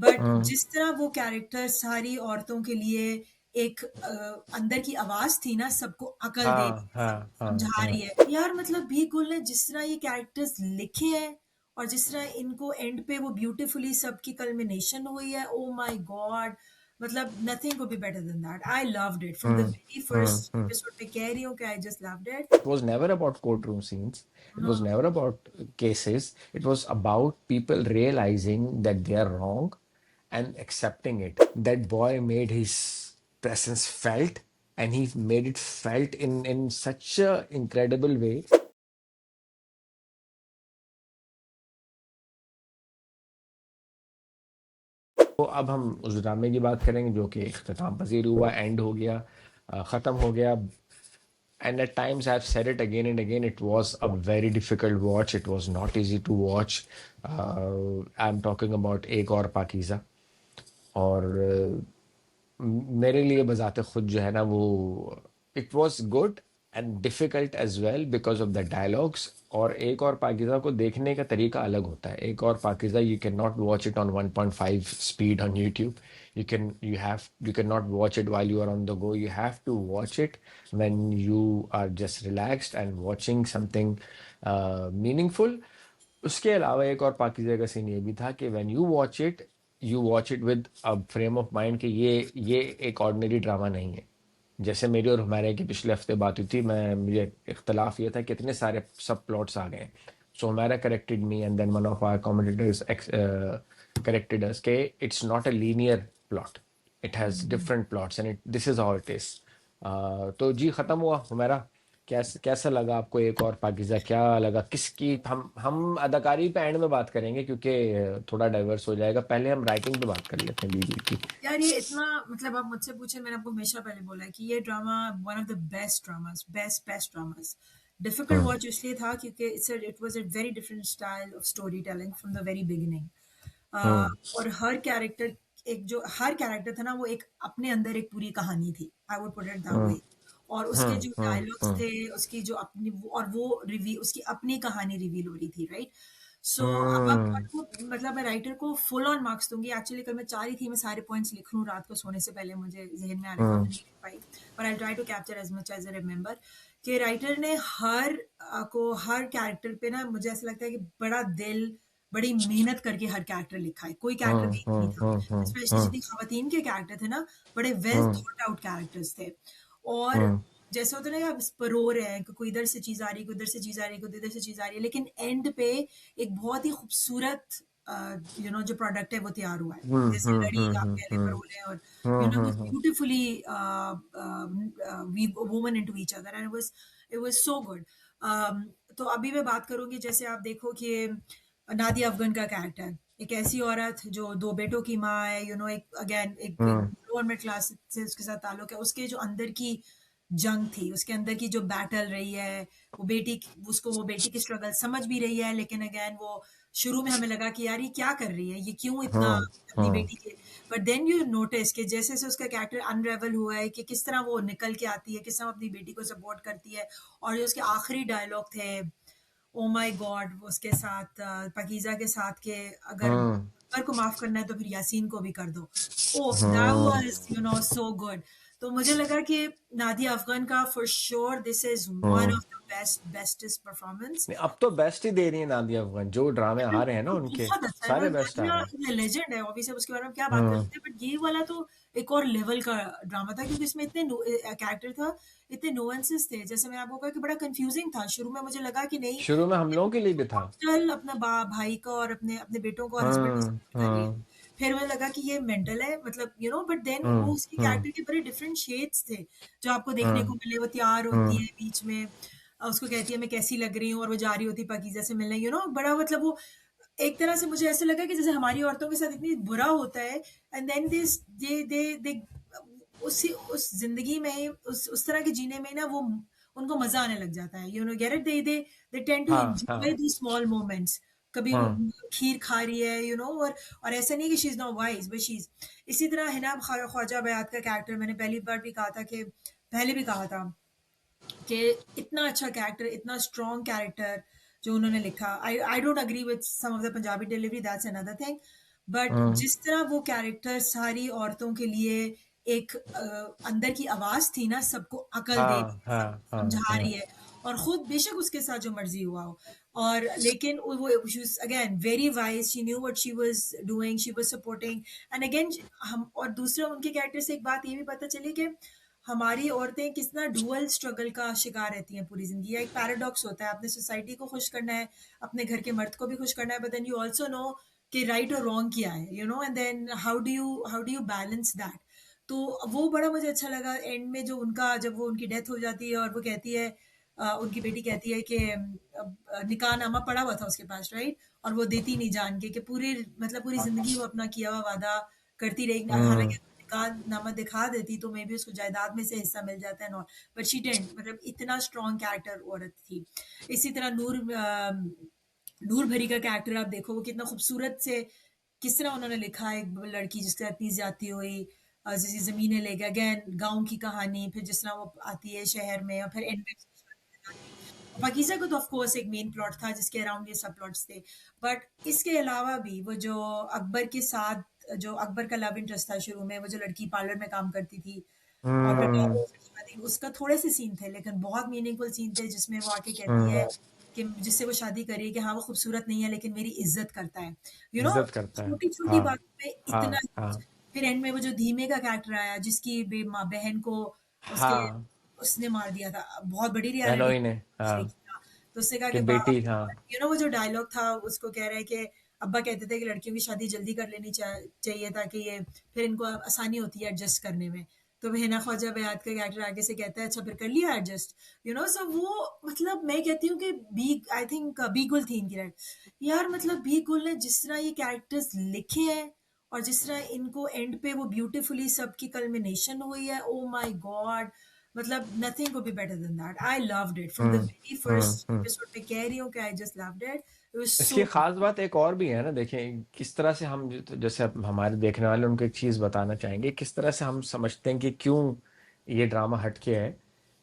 But हाँ जिस तरह वो कैरेक्टर सारी औरतों के लिए एक अंदर की आवाज थी ना, सबको अकल दे रही हाँ है, हाँ सबको हाँ समझा हाँ। रही है यार। मतलब बी गुल ने जिस तरह ये कैरेक्टर्स लिखे हैं और जिस तरह इनको एंड पे वो ब्यूटीफुली सबकी कल्मिनेशन हुई है, ओ माय गॉड। मतलब nothing could be better than that. I loved it from the very first hmm. Episode. मैं कह रही हूँ कि I just loved it. It was never about courtroom scenes. It was never about cases. It was about people realizing that they are wrong and accepting it. That boy made his presence felt, and he made it felt in such a incredible way. तो अब हम उस ड्रामे की बात करेंगे जो कि इख्तिताम पजीर हुआ, एंड हो गया, ख़त्म हो गया. And at times I've said it again and again, it was a very difficult watch. It was not easy to watch. I'm talking about एक और पाकीज़ा. और मेरे लिए बजाते खुद जो है ना वो, it was good and difficult as well because of the dialogues. और एक और पाकिज़ा को देखने का तरीका अलग होता है. एक और Pakeezah you can not watch it on 1.5 speed on YouTube. You cannot watch it while you are on the go. You have to watch it when you are just relaxed and watching something meaningful. उसके अलावा एक और पाकीज़ा का scene ये भी था कि when you watch it with a frame of mind कि ये एक ऑर्डिनरी ड्रामा नहीं है. जैसे मेरी और हमारे की पिछले हफ्ते बात हुई थी, मैं मुझे इख्तलाफ ये था कि इतने सारे सब प्लॉट्स आ गए. सो हमारा corrected me and then one of our commentators corrected us के it's not a linear plot. It has different plots and this is how it is. तो जी ख़त्म हुआ हमारा. कैसा कैसा लगा आपको एक और पाकिज़ा? क्या लगा किसकी? हम अदाकारी पे एंड में बात करेंगे क्योंकि थोड़ा डाइवर्स हो जाएगा. पहले हम राइटिंग पे बात कर लेते हैं बीबी की. यार ये इतना, मतलब आप मुझसे पूछे, मैंने आपको हमेशा पहले बोला है कि ये drama one of the best dramas, best dramas. Difficult hmm watch इसलिए था क्योंकि it was a very different style of story telling from the very beginning. Hmm और हर कैरेक्टर, एक जो हर कैरेक्टर था ना, वो एक अपने अंदर एक पूरी कहानी थी। I would put it that hmm way. और उसके जो डायलॉग्स हम्म थे, उसकी जो अपनी और वो रिवील, उसकी अपनी कहानी रिवील हो रही थी, राइट। सो अब आप हम्म आपको, मतलब मैं राइटर को फुल ऑन मार्क्स दूंगी। एक्चुअली कल मैं चाह रही थी मैं सारे पॉइंट्स लिख लूं रात को सोने से पहले, मुझे जहन में आ रहा था, मैं हम्म नहीं लिख पाई। पर I try to capture as much as I remember कि राइटर ने हर हर कैरेक्टर पे ना, मुझे ऐसा लगता है कि बड़ा दिल, बड़ी मेहनत करके हर कैरेक्टर लिखा है। कोई कैरेक्टर वीक नहीं था। स्पेशली जितनी खवातीन के कैरेक्टर थे ना, बड़े वेल थॉट आउट कैरेक्टर्स थे। और जैसे होता है ना कि आप परो रहे हैं कि कोई इधर से चीज आ रही है, कोई इधर से चीज आ रही है, कोई इधर से चीज आ रही है, लेकिन एंड पे एक बहुत ही खूबसूरत जो प्रोडक्ट है वो तैयार हुआ है। जैसे लड़ी आप कह लें, परोले, और beautifully woven into each other, and it was so good. तो अभी मैं बात करूंगी, जैसे आप देखो कि नादिया अफगन का कैरेक्टर, एक ऐसी औरत जो दो बेटों की माँ है, एक अगेन एक लोअर मिडिल क्लास से उसके साथ ताल्लुक है। उसके जो अंदर की जंग थी, उसके अंदर की जो बैटल रही है, वो बेटी की स्ट्रगल समझ भी रही है, लेकिन अगेन वो शुरू में हमें लगा कि यार ये क्या कर रही है, ये क्यों इतना अपनी बेटी के। बट देन यू नोटिस कि जैसे जैसे उसका कैरेक्टर अनरेवल हुआ है, कि किस तरह वो निकल के आती है, किस तरह वो अपनी बेटी को सपोर्ट करती है। और जो उसके आखिरी डायलॉग थे, ओ माय गॉड, वो उसके साथ पाकीज़ा के साथ के, अगर अकबर को माफ करना है तो फिर यासीन को भी कर दो। ओह, दैट वाज सो गुड। तो मुझे लगा कि नादिया अफगान का for sure this is one of the bestest performance. अब तो बेस्ट ही दे रही है नादिया अफगान. जो ड्रामे आ रहे हैं ना उनके, बहुत अच्छा है। सारे मतलब बेस्ट आ नादिया रहे हैं. लेजेंड है, ऑब्वियसली उसके बारे में क्या बात कर हम्म सकते हैं, बट ये वाला तो एक और लेवल का ड्रामा था, क्योंकि इसमें इतने कैरेक्टर था, इतने नुएंसेस थे। जैसे मैं आपको कहा कि बड़ा कंफ्यूजिंग था शुरू में, मुझे लगा कि नहीं, शुरू में हम लोगों के लिए भी था. चल अपना भाई का और अपने अपने बेटों को और हस्बैंड को सपोर्ट कर रही है। हम्म फिर मुझे लगा कि ये मेंटल है, मतलब बट देन वो उसके हम्म कैरेक्टर के बड़े डिफरेंट शेड्स थे जो आपको देखने को हम्म मिले। वो तैयार होती हम्म है बीच में, उसको कहती है मैं कैसी लग रही हूँ, और वो जा रही होती है पाकीज़ा से मिलने, बड़ा, मतलब वो एक तरह से मुझे ऐसा लगा कि जैसे हमारी औरतों के साथ इतनी बुरा होता है, एंड देन दिस दे उस जिंदगी में, उस तरह के जीने में ना, वो उनको मजा आने लग जाता है। Get it, they tend to हाँ एंजॉय हाँ दी स्मॉल मोमेंट्स। कभी वो हाँ खीर खा रही है, और ऐसा नहीं कि she is not wise, but she is. इसी तरह हिना ख्वाजा बयात का कैरेक्टर, मैंने पहली बार भी कहा था कि, पहले भी कहा था कि इतना अच्छा कैरेक्टर, इतना स्ट्रॉन्ग कैरेक्टर जो उन्होंने लिखा। I don't agree with some of the Punjabi delivery, that's another thing. But hmm, जिस तरह वो कैरेक्टर सारी औरतों के लिए एक अंदर की आवाज थी ना, सबको अकल दे रही हाँ है, हाँ सबको हाँ समझा हाँ। रही है, और खुद बेशक उसके साथ जो मर्जी हुआ हो, और लेकिन वो again very wise, she knew what she was doing, she was supporting. And again हम और दूसरे उनके कैरेक्टर से एक बात ये भी पता चली कि हमारी औरतें कितना डुअल स्ट्रगल का शिकार रहती हैं पूरी जिंदगी। एक पैराडॉक्स होता है, अपने सोसाइटी को खुश करना है, अपने घर के मर्द को भी खुश करना है, but then you also know कि राइट और रॉन्ग क्या है, and then how do you balance that. तो वो बड़ा मुझे अच्छा लगा एंड में, जो उनका जब वो उनकी डेथ हो जाती है और वो कहती है, उनकी बेटी कहती है कि निकाह नामा पड़ा हुआ था उसके पास, राइट, और वो देती नहीं जान के, कि पूरी मतलब पूरी जिंदगी वो अपना किया हुआ वादा करती रही, हम्म हालांकि निकाह नामा दिखा देती तो मे भी उसको जायदाद में से हिस्सा मिल जाता है, नॉट, बट शी डिडंट, मतलब इतना स्ट्रॉन्ग कैरेक्टर औरत थी। इसी तरह नूर भरी का कैरेक्टर आप देखो, वो कितना खूबसूरत से, किस तरह उन्होंने लिखा है, एक लड़की जिसके साथ इतनी ज्यादती हुई, जैसे ज़मीनें ले गए, अगेन गाँव की कहानी, फिर जिस तरह वो आती है शहर में, और फिर एंड में उसकी शादी हो जाती है। पाकीज़ा को तो ऑफ कोर्स एक मेन प्लॉट था जिसके अराउंड ये सब प्लॉट्स थे, बट इसके अलावा भी वो जो अकबर के साथ, जो अकबर का लव इंटरेस्ट था शुरू में, वो जो लड़की पार्लर में काम करती थी, और फिर बाद हम्म में उसकी शादी, उसका थोड़े से सीन थे लेकिन बहुत मीनिंगफुल सीन थे, जिसमें वो आके कहती है हम्म, कि जिससे वो शादी करी है कि हाँ वो खूबसूरत नहीं है लेकिन मेरी इज्जत करता है, इज्जत करता है। छोटी छोटी हाँ बातों पे इतना हाँ हाँ कुछ। फिर एंड में वो जो धीमे का कैरेक्टर आया, जिसकी माँ बहन को उसके हाँ। उसने मार दिया था, बहुत बड़ी रियलिटी बेनोई ने, हाँ, दूसरे की था। तो उसने कहा कि कि बेटी, हाँ। वो जो डायलॉग था, उसको कह रहा है कि अब्बा कहते थे कि लड़कियों की शादी जल्दी कर लेनी चाहिए, ताकि ये फिर इनको आसानी होती है एडजस्ट करने में। तो हिना ख्वाजा बयात का कैरेक्टर आगे से कहता है, अच्छा फिर कर लिया एडजस्ट, सो वो, मतलब मैं कहती हूँ कि बी आई थिंक बी गुल थी इनकी राइट यार, मतलब बी गुल ने जिस तरह ये कैरेक्टर्स लिखे हैं, और जिस तरह इनको एंड पे वो ब्यूटीफुली सबकी कल्मिनेशन हुई है, ओ माय गॉड, मतलब nothing could be better than that. I loved it from the very first hmm. Episode. मैं कह रही हूँ कि I just loved it, it was इसकी सो खास बात एक और भी है ना, देखें किस तरह से हम, जैसे अब हमारे देखने वाले उनको एक चीज बताना चाहेंगे, किस तरह से हम समझते हैं कि क्यों ये ड्रामा हटके है।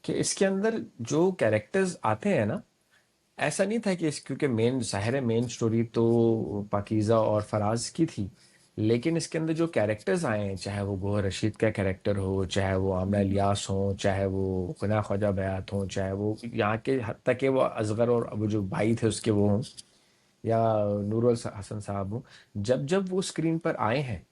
कि इसके अंदर जो कैरेक्टर्स आते हैं ना, ऐसा नहीं था कि क्योंकि मेन जाहिर है मेन स्टोरी तो पाकीज़ा और फराज की थी, लेकिन इसके अंदर जो कैरेक्टर्स आए हैं, चाहे वो गोहर रशीद का कैरेक्टर हो, चाहे वो आमना इलियास हो, चाहे वो गुना ख्वाजा बयात हो, चाहे वो यहाँ के हद तक के वो असगर और वो जो भाई थे उसके वो हों, या नूरुल हसन साहब हो, जब जब वो स्क्रीन पर आए हैं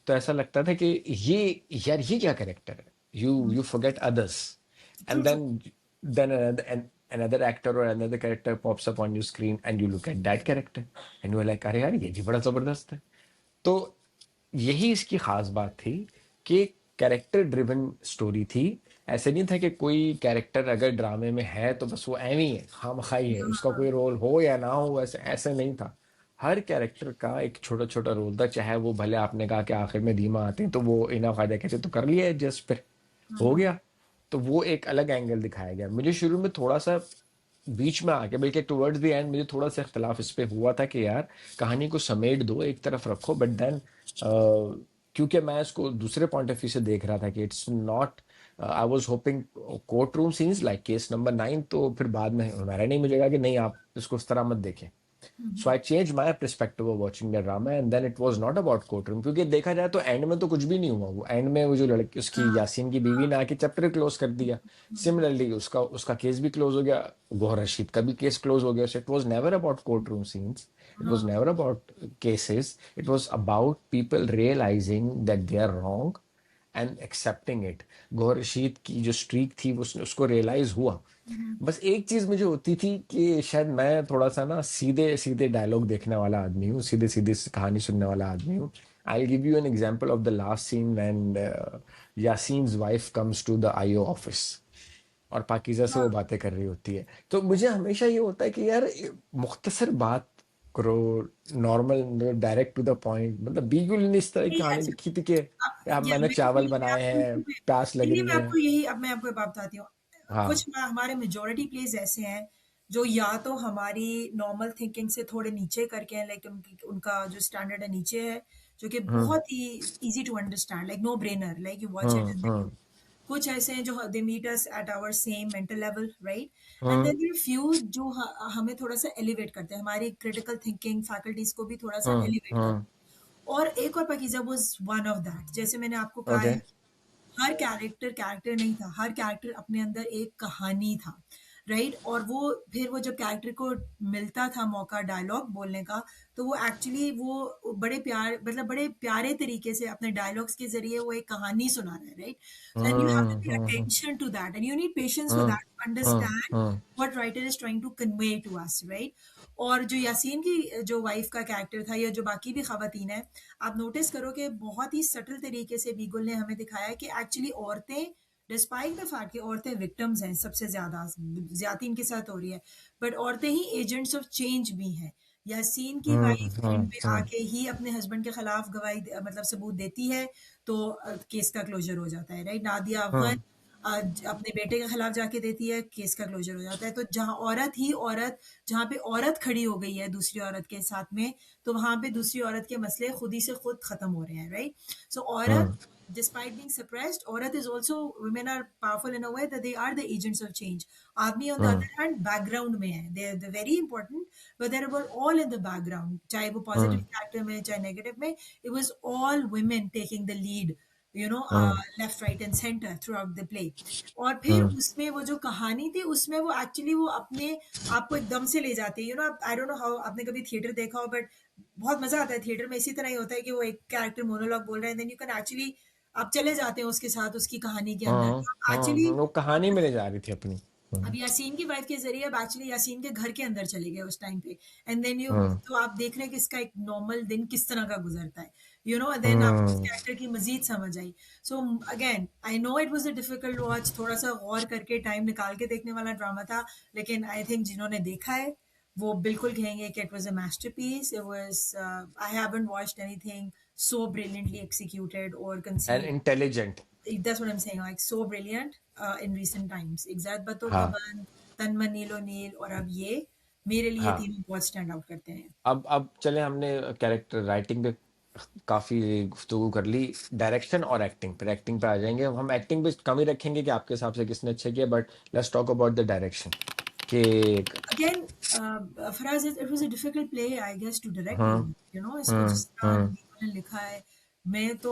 तो ऐसा लगता था कि ये, यार ये क्या कैरेक्टर है, you forget others, true and true. then another actor or another character pops up on your screen and you look at that character and you're like, अरे यार ये भी बड़ा जबरदस्त है। तो यही इसकी खास बात थी कि कैरेक्टर ड्रिवन स्टोरी थी। ऐसे नहीं था कि कोई कैरेक्टर अगर ड्रामे में है तो बस वो एवी है, खामखाई है, उसका कोई रोल हो या ना हो, ऐसे ऐसे नहीं था। हर कैरेक्टर का एक छोटा छोटा रोल था, चाहे वो भले आपने कहा कि आखिर में धीमा आते हैं तो वो इना फायदा कैसे तो कर लिया एडजस्ट, फिर हो गया। तो वो एक अलग एंगल दिखाया गया। मुझे शुरू में थोड़ा सा बीच में आके, बल्कि टुवर्ड्स द एंड मुझे थोड़ा सा इख्तलाफ इस पे हुआ था कि यार कहानी को समेट दो, एक तरफ रखो, बट देन क्योंकि मैं इसको दूसरे पॉइंट ऑफ व्यू से देख रहा था कि it's not, I was hopping court room scenes like case number 9, तो फिर बाद में हमारा नहीं, मुझे कहा कि नहीं आप इसको उस तरह मत देखें। So I change my perspective of watching the drama and then it was not about court room, क्योंकि देखा जाए तो एंड में तो कुछ भी नहीं हुआ। वो एंड में वो जो लड़की उसकी हाँ यासीन की बीवी ने आके चैप्टर क्लोज कर दिया। सिमिलरली उसका उसका केस भी क्लोज हो गया, गौहर रशीद का भी केस क्लोज हो गया। So it was never about court room scenes, it was never about cases, it was about people realising that they are wrong and accepting it. Gauhar Rasheed की जो स्ट्रीक थी उसने उसको रियलाइज हुआ। बस एक चीज मुझे होती थी कि शायद मैं थोड़ा सा ना सीधे सीधे डायलॉग देखने वाला आदमी हूँ, सीधे सीधे कहानी सुनने वाला आदमी हूँ। I give you an example of the last scene when Yasin's wife comes to the IO office और पाकीज़ा से वो बातें कर रही होती है। तो मुझे हमेशा ये होता है कि यार मुख्तसर बात करो, normal, direct to the point. मतलब बीगुल ने इस तरह की नहीं, कहानी अच्छा, लिखी थी कि यार या मैंने चावल बिल्कुल मैं बनाए आपको हैं, प्यास लग नहीं, रही है। मैं आपको एक बात बताती हूँ। हाँ। कुछ हमारे मेजोरिटी प्लेस ऐसे हैं जो या तो हमारी नॉर्मल थिंकिंग से थोड़े नीचे करके हैं, लाइक उनका जो स्टैंडर्ड है नीचे है, जो कि हम्म बहुत ही easy to understand, like no brainer, like you watch it and hmm कुछ ऐसे हैं जो they meet us at our same mental level, right, and hmm then there few जो हमें थोड़ा सा एलिवेट करते हैं, हमारी क्रिटिकल थिंकिंग फैकल्टीज को भी थोड़ा सा एलिवेट हम्म करते हैं। और एक और Pakeezah was one of that. जैसे मैंने आपको कहा ओके। है, हर कैरेक्टर कैरेक्टर नहीं था, हर कैरेक्टर अपने अंदर एक कहानी था, राइट? और वो फिर वो जब कैरेक्टर को मिलता था मौका डायलॉग बोलने का, तो वो एक्चुअली वो बड़े प्यार मतलब बड़े प्यारे तरीके से अपने डायलॉग्स के ज़रिए वो एक कहानी सुना रहा है, right? And you have to pay hmm attention to that and you need patience for hmm that to hmm understand hmm what writer is trying to convey to us, right? और जो यासीन की जो वाइफ़ का character था या जो बाकी भी ख़वातीन हैं, आप नोटिस करो कि बहुत ही सटल तरीके से बीगल ने हमें दिखाया है कि एक्चुअली औरतें डिस्पाइट द फैक्ट कि औरतें विक्टिम्स हैं सबसे ज़्यादा ज्यादती इनके साथ हो रही है, बट औरतें ही एजेंट्स ऑफ चेंज भी हैं। यासीन की वाइफ एंड में हम्म आके ही अपने हस्बैंड के खिलाफ गवाही मतलब सबूत देती है, तो केस का क्लोजर हो जाता है, राइट? नादिया अफगन हम्म अपने बेटे के खिलाफ जाके देती है, केस का क्लोजर हो जाता है। तो जहाँ औरत ही औरत, जहाँ पे औरत खड़ी हो गई है दूसरी औरत के साथ में, तो वहां पे दूसरी औरत के मसले खुद ही से खुद खत्म हो रहे हैं, राइट? सो औरत, हम्म despite being suppressed, aurat is also, women are powerful in a way that they are the agents of change. Aadmi on the hmm other hand background में है, they're very important, but they're about all in the background, चाहे वो हम्म positive character में चाहे negative में, it was all women taking the lead, hmm left right and center throughout the play. और फिर हम्म उसमें वो जो कहानी थी उसमें वो एक्चुअली वो अपने आपको एकदम से ले जाते हैं, आई डोंट नो हाउ आपने कभी थिएटर देखा हो, बट बहुत मजा आता है थिएटर में। इसी तरह ही होता है कि वो एक कैरेक्टर मोनोलॉग बोल रहा है, देन यू कैन एक्चुअली आप चले जाते हैं उसके साथ उसकी कहानी के अंदर, तो आप एक्चुअली वो कहानी में ले जा रही थी अपनी। अब यासीन की वाइफ के जरिए अब एक्चुअली यासीन के घर के अंदर चले गए उस टाइम पे, एंड देन यू, हम्म तो आप देख रहे हैं कि इसका एक नॉर्मल दिन किस तरह का गुजरता है, देन आपको उस हम्म कैरेक्टर की मजीद समझ आई। So again I know it was a difficult watch, थोड़ा सा गौर करके टाइम निकाल के देखने वाला ड्रामा था, लेकिन आई थिंक जिन्होंने देखा है वो बिल्कुल कहेंगे कि it was a masterpiece. It was, I haven't watched anything so brilliantly executed or and conceived. Intelligent. That's what I'm saying, like so brilliant in recent times. Exact Bato हाँ Pavan, Tanman Nilo Neel और अब ये मेरे लिए हाँ। तीनों बहुत stand out करते हैं। अब चले, हमने कैरेक्टर राइटिंग पे काफी गुफ्तगू कर ली, डायरेक्शन और एक्टिंग पे, एक्टिंग पे आ जाएंगे हम। एक्टिंग पे कम ही रखेंगे कि आपके हिसाब से किसने अच्छे किया, but let's talk about the direction कि। Again, Faraz, it was a difficult play, I guess, to direct hmm even. इसको जिस तरह हम्म people ने लिखा है, मैं तो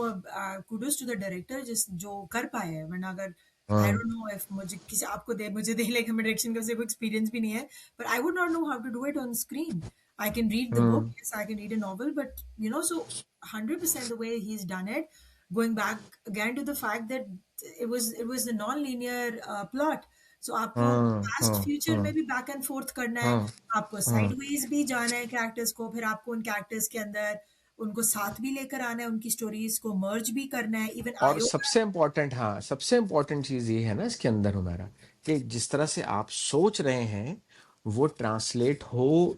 kudos to the director जिस जो कर पाए हैं, वरना अगर I hmm don't know if मुझे देख लेके मैं डायरेक्शन का कोई एक्सपीरियंस भी नहीं है, but I would not know how to do it on screen. I can read the book, hmm yes, I can read a novel, but so 100% the way he's done it, going back again to the fact that it was a non-linear plot. सो आपको past future में हम्म भी back and fourth करना है, हम्म आपको हम्म sideways भी जाना है characters को, फिर आपको उन कैरेक्टर्स के अंदर उनको साथ भी लेकर आना है, उनकी स्टोरीज को मर्ज भी करना है, इवन और आयो का। सबसे इम्पोर्टेंट, हाँ, सबसे इम्पोर्टेंट चीज ये है ना इसके अंदर हमारा, कि जिस तरह से आप सोच रहे हैं वो ट्रांसलेट हो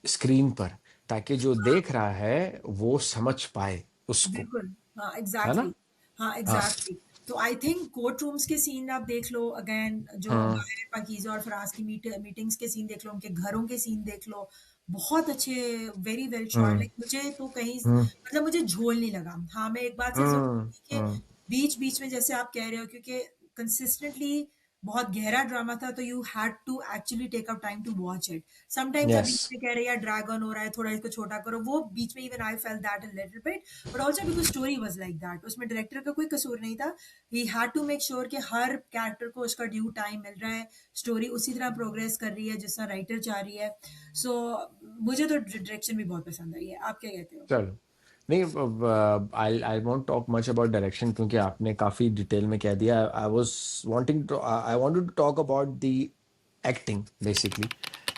स्क्रीन पर, ताकि जो हाँ, देख रहा है वो समझ पाए उसको। बिल्कुल, हाँ, है ना? एग्ज़ैक्टली, हाँ, हाँ एग्ज़ैक्टली। तो आई थिंक कोर्ट रूम्स के सीन आप देख लो, अगेन जो हाँ बाहर पाकीज़ा और फराज की मीटिंग्स के सीन देख लो, उनके घरों के सीन देख लो, बहुत अच्छे, वेरी वेल शॉट। हम्म लाइक मुझे तो कहीं हम्म मतलब मुझे झोल नहीं लगा। हाँ, मैं एक बात से ज़रूर हम्म कहूँगी कि बीच-बीच में जैसे आप कह रहे हो, क्योंकि कंसिस्टेंटली बहुत गहरा ड्रामा था, तो you had to actually take out time to watch it. Sometimes yes. अभी जैसे कह रहे हैं यार ड्रैग ऑन हो रहा है, थोड़ा इसको छोटा करो, वो बीच में even I felt that a little bit, but also because story was like that, उसमें डायरेक्टर का कोई कसूर नहीं था। He had to make sure कि हर कैरेक्टर को उसका ड्यू टाइम मिल रहा है, स्टोरी उसी तरह प्रोग्रेस कर रही है जिस तरह राइटर चाह रही है। सो मुझे तो डायरेक्शन भी बहुत पसंद आई है। आप क्या कहते हो? चलो, नहीं, I I won't talk much about direction क्योंकि आपने काफी डिटेल में कह दिया। I was wanting to, I wanted to talk about the acting basically.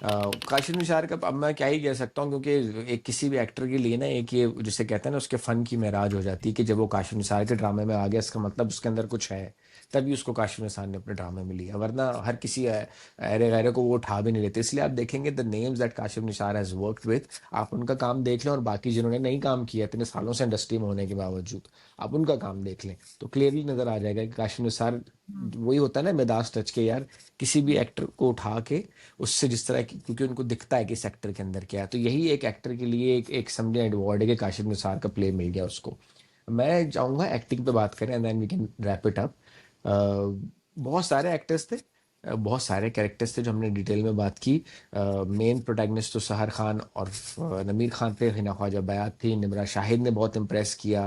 Kashif Nisar का अब मैं क्या ही कह सकता हूँ, क्योंकि एक किसी भी एक्टर के लिए ना, एक ये जिसे कहते हैं ना, उसके फन की महराज हो जाती है कि जब वो काशिफ निसार के ड्रामे में आ गया, इसका मतलब उसके अंदर कुछ है, तभी उसको काशिफ निसार ने अपने ड्रामे में लिया, वरना हर किसी अरे गैरे को वो उठा भी नहीं लेते। इसलिए आप देखेंगे the names that Kashif Nisar has worked with, आप उनका काम देख लें, और बाकी जिन्होंने नहीं काम किया इतने सालों से इंडस्ट्री में होने के बावजूद, आप उनका काम देख लें, तो क्लियरली नजर आ जाएगा कि काशिफ निसार, हम्म, वही होता है ना मिदास टच के यार, किसी भी एक्टर को उठा के उससे जिस तरह की, क्योंकि उनको दिखता है कि इस एक्टर के अंदर क्या है, तो यही एक एक्टर के लिए एक समझे अवार्ड है कि काशिफ निसार का प्ले मिल गया उसको। मैं चाहूंगा एक्टिंग पे बात करें and then we can wrap it up. बहुत सारे एक्टर्स थे, बहुत सारे कैरेक्टर्स थे जो हमने डिटेल में बात की। मेन प्रोटैगनिस्ट तो सहर खान और नमीर खान थे। हिना ख्वाजा बयात थी, निम्रा शाहिद ने बहुत इम्प्रेस किया,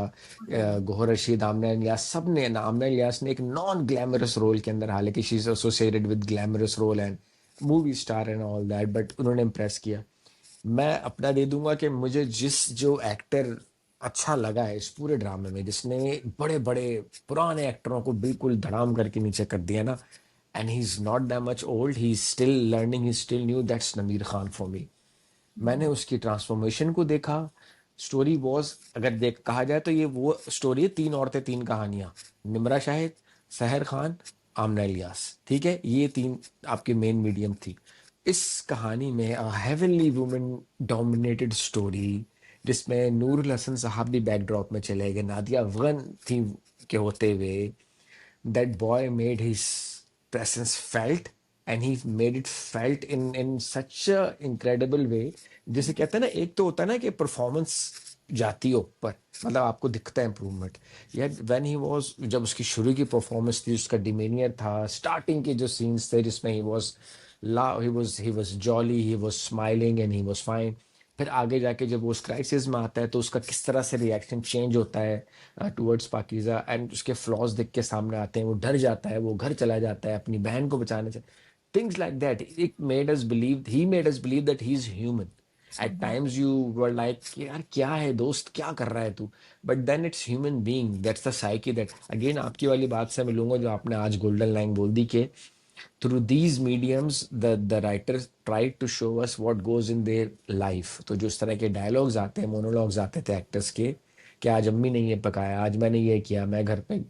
Yeah. गोहर रशीद, आमना इलियास, सब ने ना, आमना इलियास ने एक नॉन ग्लैमरस रोल के अंदर, हालांकि she is associated with glamorous role and movie star and all that, but उन्होंने इम्प्रेस किया। मैं अपना दे दूंगा कि मुझे जिस जो एक्टर अच्छा लगा है इस पूरे ड्रामे में, जिसने बड़े बड़े पुराने एक्टरों को बिल्कुल धड़ाम करके नीचे कर दिया ना, and he is not that much old, he is still learning, he is still new, that's नमीर खान फॉर मी। मैंने उसकी ट्रांसफॉर्मेशन को देखा। स्टोरी वॉज, अगर देख कहा जाए तो ये वो स्टोरी है, तीन औरतें तीन कहानियां, निम्रा शाहिद, सहर खान, आमना इलियास, ठीक है, ये तीन आपकी मेन मीडियम थी। इस कहानी में हेवनली वुमेन डोमिनेटेड स्टोरी, जिसमें नूरुल हसन साहब भी बैकड्रॉप में चले गए, नादिया अफगन थी के होते हुए, that boy made his presence felt, and he made it felt in such a incredible way। जैसे कहते हैं ना, एक तो होता है ना कि परफॉर्मेंस जाती है ऊपर, मतलब आपको दिखता है इम्प्रूवमेंट, या व्हेन ही वाज, जब उसकी शुरू की परफॉर्मेंस थी, उसका डिमेनियर था, स्टार्टिंग के जो सीन्स थे जिसमें he was jolly, he was smiling and he was fine. फिर आगे जाके जब वो उस क्राइसिस में आता है तो उसका किस तरह से रिएक्शन चेंज होता है टुवर्ड्स पाकिज़ा, एंड उसके फ्लॉज देख के सामने आते हैं, वो डर जाता है, वो घर चला जाता है अपनी बहन को बचाने से, things like that. It made us believe, he made us believe that he is human. So at good. Times you were like यार क्या है दोस्त, क्या कर रहा है तू, but then it's human being, that's the psyche, that again आपकी वाली बात से मिलूंगा जो आपने आज गोल्डन लाइन बोल दी कि through these mediums the writers tried to show us what goes in their life। तो जो इस तरह के डायलॉग्स आते हैं, मोनोलॉग्स आते थे एक्टर्स के, कि आज अम्मी ने ये पकाया, आज मैंने ये किया, मैं घर पे,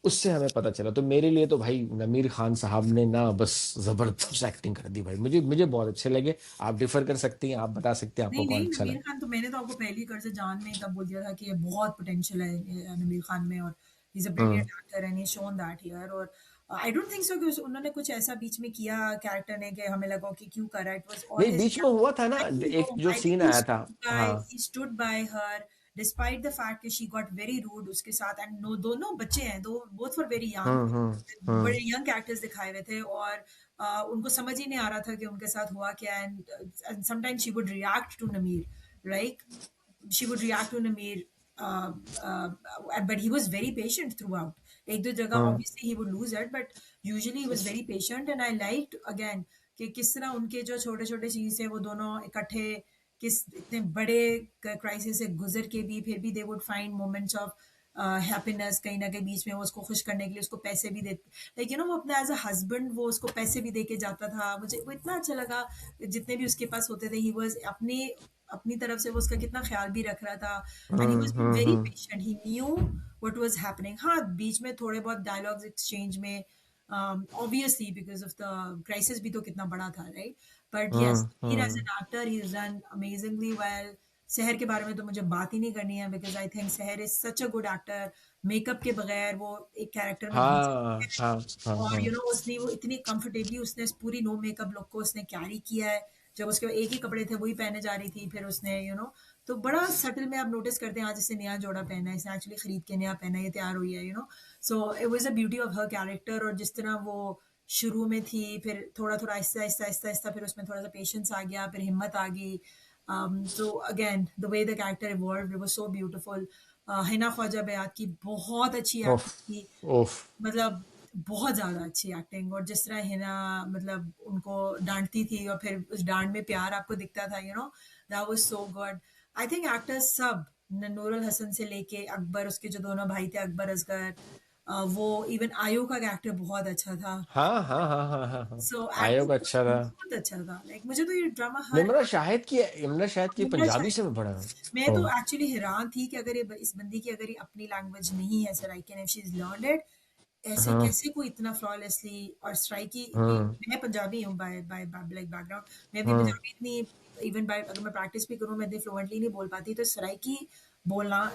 उससे हमें पता चला। तो मेरे लिए तो भाई नमीर खान साहब ने ना बस जबरदस्त एक्टिंग कर दी भाई, मुझे मुझे बहुत अच्छे लगे। आप डिफर कर सकती हैं, आप बता सकते हैं आपको नहीं कौन नहीं, अच्छा नमीर लगा। खान तो मैंने तो आपको पहली कर से जान में तब बोल दिया था कि ये बहुत पोटेंशियल है नमीर खान में, और he is a hmm. Brilliant actor and he shown that here. और आई डोंट थिंक सो कि उन्होंने कुछ ऐसा बीच में किया कैरेक्टर ने कि हमें लगा कि क्यों करा, इट वाज ऑल नहीं, हिज। बीच में हुआ था ना, I एक know. जो I think सीन आया था। हाँ। he stood by her despite the fact that she got very rude उसके साथ, and no, दोनों बच्चे हैं, दो both were very young, हम्म। बड़े हम्म। यंग एक्टर्स दिखाए हुए थे, और उनको समझ ही नहीं आ रहा था कि उनके साथ हुआ क्या। And sometimes she would react to Namir, like she would react to Namir, uh, uh, but he was very patient throughout. एक दो जगह हम्म। obviously he would lose it, but usually he was very patient, and I liked again कि किस तरह उनके जो छोटे छोटे चीज थे वो दोनों इकट्ठे किस इतने बड़े क्राइसिस से गुजर के भी फिर भी they would find moments of happiness कहीं ना कहीं बीच में। वो उसको खुश करने के लिए उसको पैसे भी देते, लाइक यू नो, वो अपना एज अ हस्बैंड वो उसको पैसे भी दे के जाता था। मुझे वो इतना अच्छा लगा, जितने भी उसके पास होते थे ही वॉज अपने अपनी तरफ से वो उसका कितना ख्याल भी रख रहा था, and he was being very hmm. Patient, he knew what was happening. हाँ, बीच में थोड़े बहुत डायलॉग्स एक्सचेंज में, obviously because of the crisis भी तो कितना बड़ा था, right? But yes, he as hmm. An actor he run amazingly well. शहर के बारे में तो मुझे बात ही नहीं करनी है, बिकॉज आई थिंक शहर is such a good actor. Makeup के बगैर वो एक कैरेक्टर में घुस हाँ हाँ हाँ और हाँ। यू नो उसने वो इतनी कंफर्टेबली उसने इस पूरी नो मेकअप लुक को उसने कैरी किया है। जब उसके एक ही कपड़े थे वही पहने जा रही थी, फिर उसने तो बड़ा सटल में आप नोटिस करते हैं आज इसने नया जोड़ा पहना है, इसने एक्चुअली खरीद के नया पहना है, ये तैयार हुई है, सो it was a beauty of her character. और जिस तरह वो शुरू में थी, फिर थोड़ा थोड़ा आहिस्ता आहिस्ता आहिस्ता आहिस्ता फिर उसमें थोड़ा सा पेशेंस आ गया, फिर हिम्मत आ गई। So again, the way the character evolved, it was so beautiful. Hina Khwaja बयात की बहुत अच्छी उफ। एक्टिंग थी, उफ। मतलब बहुत ज़्यादा अच्छी एक्टिंग। और जिस तरह हिना मतलब उनको डांटती थी और फिर उस डांट में प्यार आपको दिखता था, that was so good. I think actors सब, नूरुल हसन से लेके अकबर, उसके जो दोनों भाई थे अकबर असगर, वो इवन आयो का कैरेक्टर बहुत अच्छा था। हाँ हाँ हाँ हाँ हाँ हाँ। सो आयोग एक्टिंग अच्छा था। बहुत अच्छा था, लाइक मुझे तो ये ड्रामा हर निम्रा शाहिद की निम्रा पंजाबी से शाहिद मैं पढ़ा मैं तो हूँ। एक्चुअली हैरान थी कि अगर ये इस बंदी की अगर ये अपनी लैंग्वेज नहीं है सराइकिन, if she is learned it, ऐसे हाँ कैसे कोई इतना फ्लॉलेसली। और स्ट्राइकी भी, हाँ मैं पंजाबी हूँ बाय बाय लाइक बैकग्राउंड, मैं भी हाँ पंजाबी इतनी, इवन बाय अगर मैं प्रैक्टिस भी करूँ मैं इतनी फ्लुएंटली नहीं बोल पाती, तो सराइकी बोलना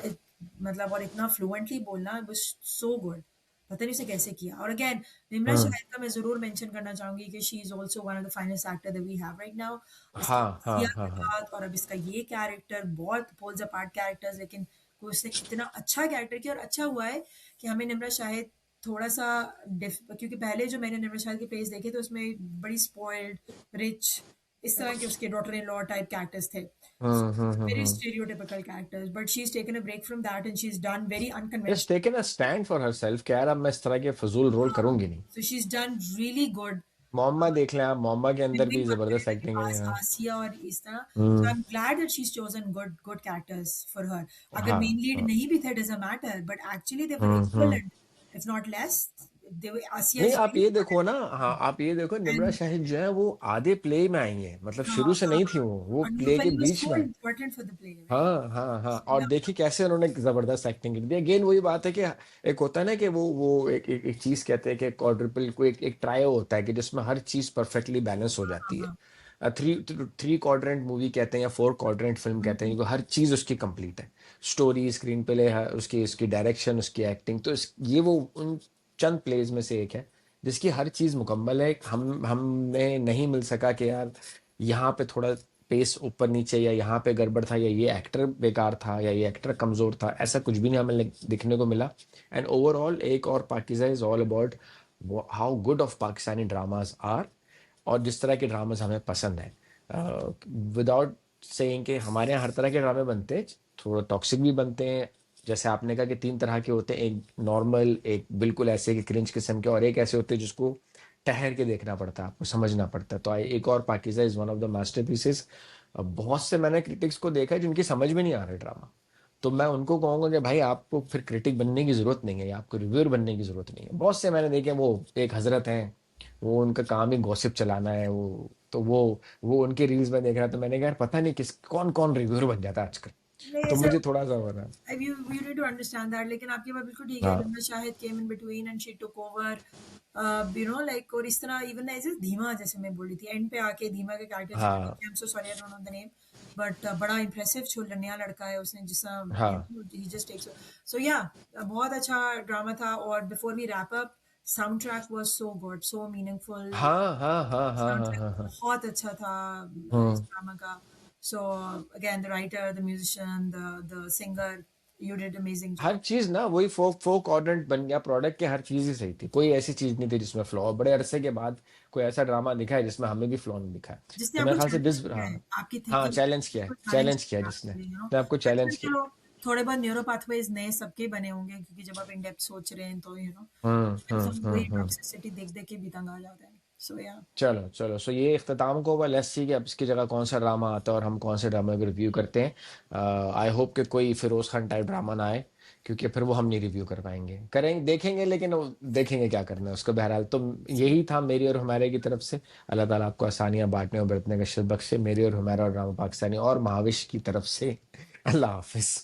मतलब और इतना फ्लुएंटली बोलना वाज सो गुड। पता नहीं उसे कैसे किया। और अगेन निम्रा हाँ शाहिद का मैं जरूर मेंशन करना चाहूंगी कि she is also one of the finest actor that we have right now. उसकी हाँ हाँ सिया हाँ के हाँ। बाद और अब इसका ये कैरेक्टर बहुत पोल्स अपार्ट कैरेक्टर्स, लेकिन कोई उसने इतना अच्छा कैरेक्टर किया। और अच्छा हुआ है कि हमें निम्रा शाहिद थोड़ा सा क्योंकि पहले जो मैंने निर्मला शाह के प्लेस देखे थे उसमें बड़ी स्पॉइल्ड रिच इस तरह के उसके daughter in law type characters थे, very hmm. Stereotypical characters, but she is taken a break from that and she is done very just unconventional, taken a stand for herself कि यार अब मैं इस तरह के फजूल रोल करूंगी नहीं। So she is done really good. Momma देख लें आप, मोम्मा के अंदर बिल्डिंग भी जबरदस्त एक्टिंग है यहाँ। आसिया और इस तरह, so I hmm. Am glad that she is chosen good good characters for her. अगर हाँ मेन लीड हाँ। नहीं भी थे doesn't matter, but actually they were hmm. Equivalent if not less. They were, Asiya नहीं इज आप वेरी ये देखो ना, हाँ इंपॉर्टेंट आप ये देखो निम्रा एंड शाहिद जो है वो आधे प्ले में आई है, मतलब हाँ शुरू से हाँ, नहीं थी वो and प्ले के he was बीच so में। important for the play, right? हाँ हाँ हाँ, So और yeah, देखिए कैसे उन्होंने जबरदस्त एक्टिंग की थी। अगेन वही बात है कि एक होता है ना कि वो एक चीज कहते हैं कि क्वाड्रुपल को एक ट्रायो होता है कि जिसमें हर चीज परफेक्टली बैलेंस हो हाँ जाती है। हाँ, थ्री थ्री क्वाड्रेंट मूवी कहते हैं या फोर क्वाड्रेंट फिल्म कहते हैं, क्योंकि हर चीज उसकी कंप्लीट है। स्टोरी, स्क्रीन प्ले, उसकी उसकी डायरेक्शन, उसकी एक्टिंग, तो ये वो उन चंद प्लेज में से एक है जिसकी हर चीज मुकम्मल है। हमने नहीं मिल सका कि यार यहाँ पे थोड़ा पेस ऊपर नीचे, या यहाँ पे गड़बड़ था, या ये एक्टर बेकार था, या ये एक्टर कमजोर था, ऐसा कुछ भी नहीं हमें दिखने को मिला। एंड ओवरऑल एक और Pakeezah is all about how good of Pakistani dramas are, और जिस तरह के ड्रामाज हमें पसंद है। विदाउट सेइंग कि हमारे यहाँ हर तरह के ड्रामे बनते हैं, थोड़ा टॉक्सिक भी बनते हैं। जैसे आपने कहा कि तीन तरह के होते हैं, एक नॉर्मल, एक बिल्कुल ऐसे कि क्रिंज किस्म के, और एक ऐसे होते हैं जिसको ठहर के देखना पड़ता है, आपको समझना पड़ता है। तो एक और Pakeezah is one of the masterpieces. बहुत से मैंने क्रिटिक्स को देखा है जिनकी समझ में नहीं आ रहा ड्रामा, तो मैं उनको कहूंगा कि भाई आपको फिर क्रिटिक बनने की जरूरत नहीं है, या आपको रिव्यूअर बनने की जरूरत नहीं है। बहुत से मैंने देखे, वो एक हजरत हैं, वो उनका काम ही गॉसिप चलाना है, वो उनके रील्स में देख रहा था, मैंने कहा यार पता नहीं किस कौन कौन रिव्यूअर बन जाता है आजकल। नहीं तो ऐसा, मुझे थोड़ा सा हो रहा है। you need to understand that, लेकिन आपकी बात बिल्कुल ठीक है। हाँ Nimra Shahid came in between and she took over, you know, like, और इस तरह इवन ऐसे धीमा, जैसे मैं बोल रही थी एंड पे आके धीमा के कैरेक्टर, हाँ I am so sorry I don't know the name, but बड़ा इंप्रेसिव जो नया लड़का है उसने जिस हाँ ही जस्ट टेक्स, सो या बहुत अच्छा ड्रामा था। और before we wrap up, soundtrack was so good, so meaningful, हाँ हाँ हाँ हाँ हाँ साउंडट्रैक हाँ हाँ। बहुत अच्छा था इस हम्म। ड्रामा का। So again the writer, the musician, the singer, you did amazing her job. चीज ना वही फोक फोक ऑर्डेंट बन गया प्रोडक्ट के, हर चीज ही सही थी, कोई ऐसी चीज नहीं थी जिसमें फ्लॉ। बड़े अरसे के बाद कोई ऐसा ड्रामा दिखा है जिसमें हमें भी फ्लॉ नहीं दिखा है। जिसने तो मेरे आपको ख्याल से चैलेंज डिस, किया है हाँ आपकी हाँ थिंकिंग चैलेंज किया को, है, चैलेंज चैलेंज किया किया जिसने, आपने, यू नो। ने आपको बट फिर चैलेंज किया। चलो, थोड़े बहुत न्यूरो पाथवेज नए सबके बने होंगे, क्योंकि जब आप इन डेप्थ सोच रहे हैं तो यू नो इंसान वही हम्म। टॉक्सिसिटी देख देख के भी तंग आ जाता है। सो या, चलो चलो, सो ये इख्तिताम को हुआ, लेट्स सी कि अब इसकी जगह कौन सा ड्रामा आता है और हम कौन से ड्रामे को रिव्यू करते हैं। आई होप कि कोई फिरोज खान टाइप ड्रामा ना आए, क्योंकि फिर वो हम नहीं रिव्यू कर पाएंगे, करेंगे देखेंगे लेकिन वो देखेंगे क्या करना है उसको। बहरहाल तो यही था मेरी और हमारे की तरफ से। अल्लाह ताला आपको आसानियां बांटने और बरतने का शिद्दत बख्शे, मेरी और हमारा और ड्रामा पाकिस्तानी और महाविश की तरफ से। अल्लाह हाफिज।